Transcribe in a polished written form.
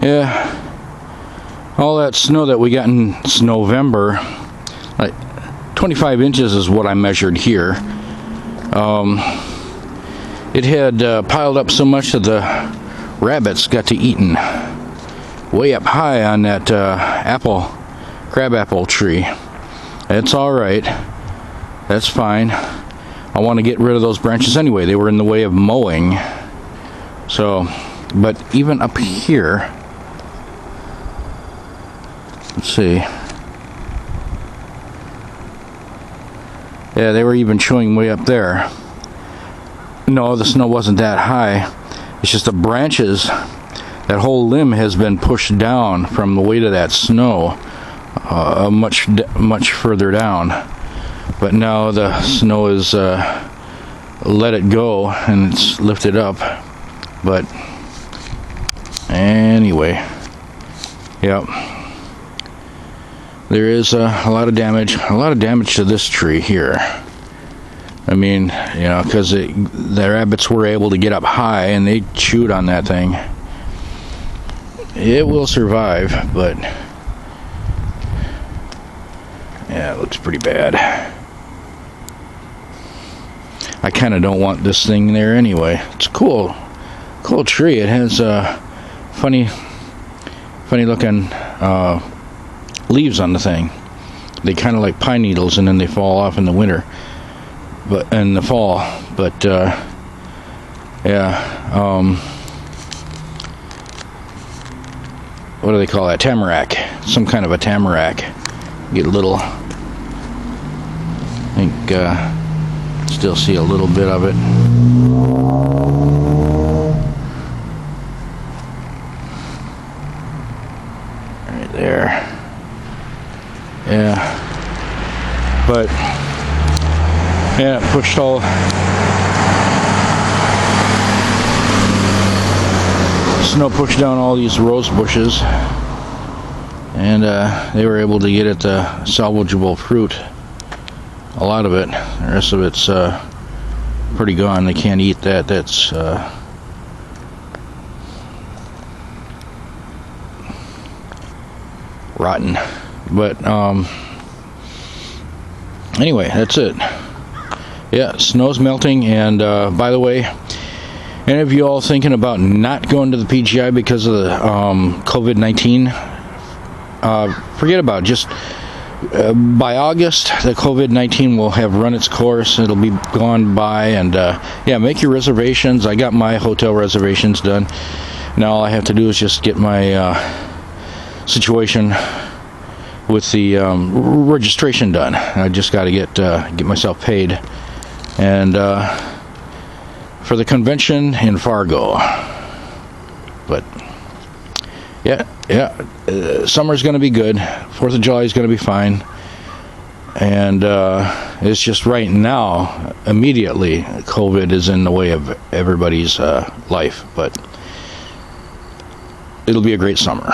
Yeah, all that snow that we got in November, like 25 inches is what I measured here. It had piled up so much that the rabbits got to eating way up high on that crabapple tree. It's all right. That's fine. I want to get rid of those branches anyway. They were in the way of mowing. So, but even up here, let's see. Yeah, they were even showing way up there. No, the snow wasn't that high. It's just the branches, that whole limb has been pushed down from the weight of that snow, much further down. But now the snow is let it go and it's lifted up. But anyway, yep. There is a lot of damage to this tree here. I mean, you know, because the rabbits were able to get up high and they chewed on that thing. It will survive, but yeah, it looks pretty bad. I kind of don't want this thing there anyway. It's a cool tree. It has funny looking leaves on the thing. They kind of like pine needles, and then they fall off in the winter, but in the fall. But yeah, what do they call that? Tamarack. Some kind of a tamarack. Get a little. I think still see a little bit of it. Right there. Yeah. But yeah, it pushed all snow pushed down all these rose bushes, and they were able to get at the salvageable fruit. A lot of it. The rest of it's pretty gone. They can't eat that. That's rotten. But anyway, that's it. Yeah, snow's melting, and by the way, any of you all thinking about not going to the PGI because of the COVID-19, forget about it. Just by August, the COVID-19 will have run its course. It'll be gone by, and yeah, make your reservations. I got my hotel reservations done. Now all I have to do is just get my situation with the registration done. I just got to get myself paid, and for the convention in Fargo. But yeah, summer's going to be good. 4th of July is going to be fine, and it's just right now, immediately, COVID is in the way of everybody's life. But it'll be a great summer.